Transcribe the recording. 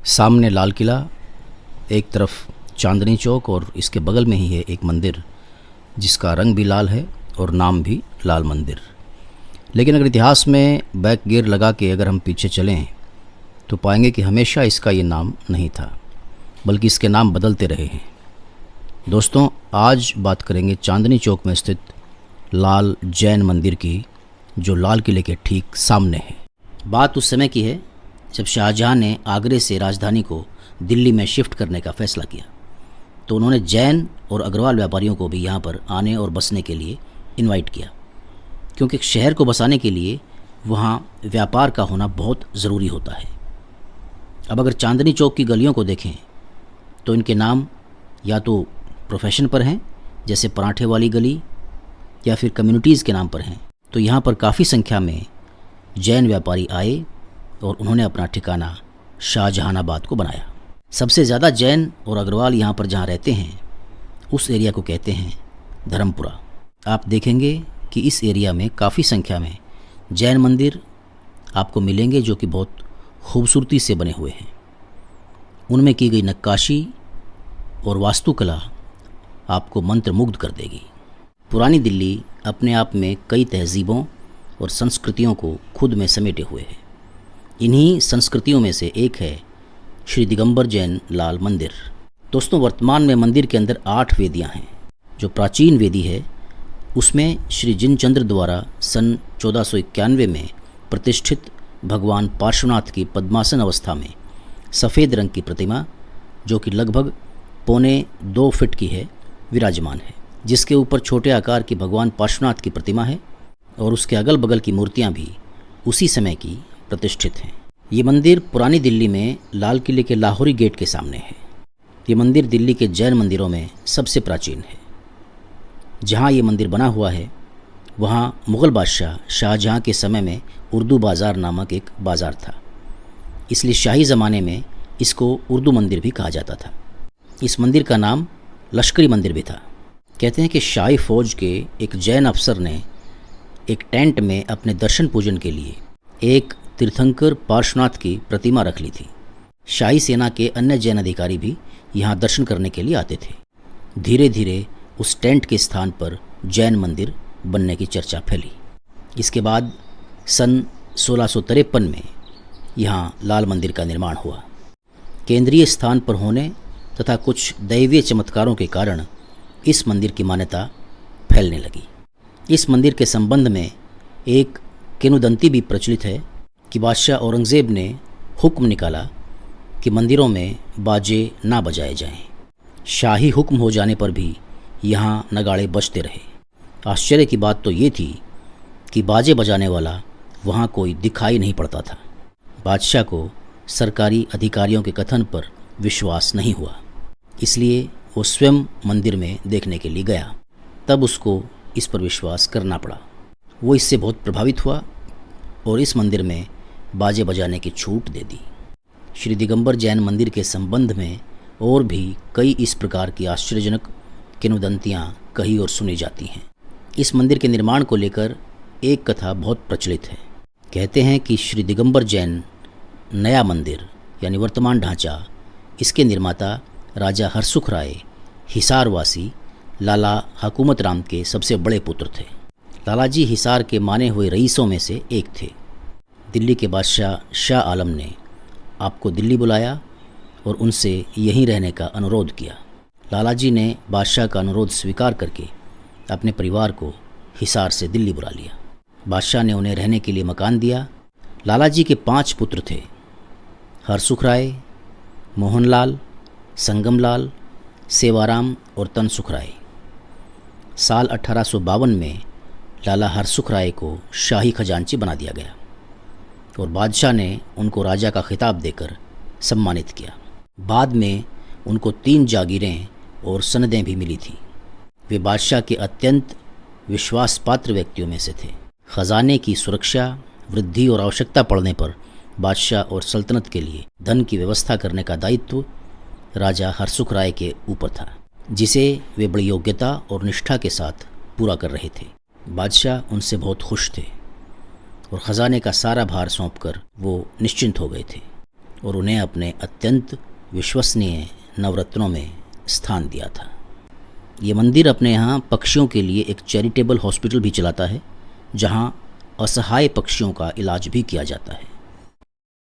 सामने लाल किला, एक तरफ चांदनी चौक और इसके बगल में ही है एक मंदिर जिसका रंग भी लाल है और नाम भी लाल मंदिर। लेकिन अगर इतिहास में बैक गियर लगा के अगर हम पीछे चलें तो पाएंगे कि हमेशा इसका ये नाम नहीं था, बल्कि इसके नाम बदलते रहे हैं। दोस्तों, आज बात करेंगे चांदनी चौक में स्थित लाल जैन मंदिर की, जो लाल किले के ठीक सामने है। बात उस समय की है जब शाहजहां ने आगरे से राजधानी को दिल्ली में शिफ्ट करने का फैसला किया, तो उन्होंने जैन और अग्रवाल व्यापारियों को भी यहाँ पर आने और बसने के लिए इनवाइट किया, क्योंकि एक शहर को बसाने के लिए वहाँ व्यापार का होना बहुत ज़रूरी होता है। अब अगर चांदनी चौक की गलियों को देखें तो इनके नाम या तो प्रोफेशन पर हैं, जैसे पराठे वाली गली, या फिर कम्युनिटीज़ के नाम पर हैं। तो यहाँ पर काफ़ी संख्या में जैन व्यापारी आए और उन्होंने अपना ठिकाना शाहजहानाबाद को बनाया। सबसे ज़्यादा जैन और अग्रवाल यहाँ पर जहाँ रहते हैं उस एरिया को कहते हैं धर्मपुरा। आप देखेंगे कि इस एरिया में काफ़ी संख्या में जैन मंदिर आपको मिलेंगे, जो कि बहुत खूबसूरती से बने हुए हैं। उनमें की गई नक्काशी और वास्तुकला आपको मंत्रमुग्ध कर देगी। पुरानी दिल्ली अपने आप में कई तहजीबों और संस्कृतियों को खुद में समेटे हुए है। इन्हीं संस्कृतियों में से एक है श्री दिगंबर जैन लाल मंदिर। दोस्तों, वर्तमान में मंदिर के अंदर 8 वेदियाँ हैं। जो प्राचीन वेदी है उसमें श्री जिनचंद्र द्वारा सन 1491 में प्रतिष्ठित भगवान पार्श्वनाथ की पद्मासन अवस्था में सफ़ेद रंग की प्रतिमा, जो कि लगभग 1.25 फीट की है, विराजमान है, जिसके ऊपर छोटे आकार की भगवान पार्श्वनाथ की प्रतिमा है और उसके अगल बगल की मूर्तियां भी उसी समय की प्रतिष्ठित हैं। ये मंदिर पुरानी दिल्ली में लाल किले के लाहौरी गेट के सामने है। ये मंदिर दिल्ली के जैन मंदिरों में सबसे प्राचीन है। जहाँ ये मंदिर बना हुआ है वहाँ मुग़ल बादशाह शाहजहाँ के समय में उर्दू बाज़ार नामक एक बाज़ार था, इसलिए शाही ज़माने में इसको उर्दू मंदिर भी कहा जाता था। इस मंदिर का नाम लश्करी मंदिर भी था। कहते हैं कि शाही फ़ौज के एक जैन अफसर ने एक टेंट में अपने दर्शन पूजन के लिए एक तीर्थंकर पार्श्वनाथ की प्रतिमा रख ली थी। शाही सेना के अन्य जैन अधिकारी भी यहाँ दर्शन करने के लिए आते थे। धीरे धीरे उस टेंट के स्थान पर जैन मंदिर बनने की चर्चा फैली। इसके बाद सन 1653 में यहाँ लाल मंदिर का निर्माण हुआ। केंद्रीय स्थान पर होने तथा कुछ दैवीय चमत्कारों के कारण इस मंदिर की मान्यता फैलने लगी। इस मंदिर के संबंध में एक किंवदंती भी प्रचलित है कि बादशाह औरंगज़ेब ने हुक्म निकाला कि मंदिरों में बाजे ना बजाए जाएं। शाही हुक्म हो जाने पर भी यहाँ नगाड़े बजते रहे। आश्चर्य की बात तो ये थी कि बाजे बजाने वाला वहाँ कोई दिखाई नहीं पड़ता था। बादशाह को सरकारी अधिकारियों के कथन पर विश्वास नहीं हुआ, इसलिए वो स्वयं मंदिर में देखने के लिए गया। तब उसको इस पर विश्वास करना पड़ा। वो इससे बहुत प्रभावित हुआ और इस मंदिर में बाजे बजाने की छूट दे दी। श्री दिगंबर जैन मंदिर के संबंध में और भी कई इस प्रकार की आश्चर्यजनक किंवदंतियाँ कही और सुनी जाती हैं। इस मंदिर के निर्माण को लेकर एक कथा बहुत प्रचलित है। कहते हैं कि श्री दिगंबर जैन नया मंदिर यानी वर्तमान ढांचा, इसके निर्माता राजा हरसुख राय हिसारवासी लाला हुकूमत राम के सबसे बड़े पुत्र थे। लालाजी हिसार के माने हुए रईसों में से एक थे। दिल्ली के बादशाह शाह आलम ने आपको दिल्ली बुलाया और उनसे यहीं रहने का अनुरोध किया। लालाजी ने बादशाह का अनुरोध स्वीकार करके अपने परिवार को हिसार से दिल्ली बुला लिया। बादशाह ने उन्हें रहने के लिए मकान दिया। लालाजी के 5 पुत्र थे, हरसुख राय, मोहनलाल, संगमलाल, सेवाराम और तनसुख राय। साल 1852 में लाला हरसुख राय को शाही खजांची बना दिया गया और बादशाह ने उनको राजा का खिताब देकर सम्मानित किया। बाद में उनको 3 जागीरें और सनदें भी मिली थी। वे बादशाह के अत्यंत विश्वासपात्र व्यक्तियों में से थे। खजाने की सुरक्षा, वृद्धि और आवश्यकता पड़ने पर बादशाह और सल्तनत के लिए धन की व्यवस्था करने का दायित्व राजा हरसुख राय के ऊपर था, जिसे वे बड़ी योग्यता और निष्ठा के साथ पूरा कर रहे थे। बादशाह उनसे बहुत खुश थे और ख़जाने का सारा भार सौंपकर वो निश्चिंत हो गए थे। और उन्हें अपने अत्यंत विश्वसनीय नवरत्नों में स्थान दिया था। ये मंदिर अपने यहाँ पक्षियों के लिए एक चैरिटेबल हॉस्पिटल भी चलाता है, जहाँ असहाय पक्षियों का इलाज भी किया जाता है।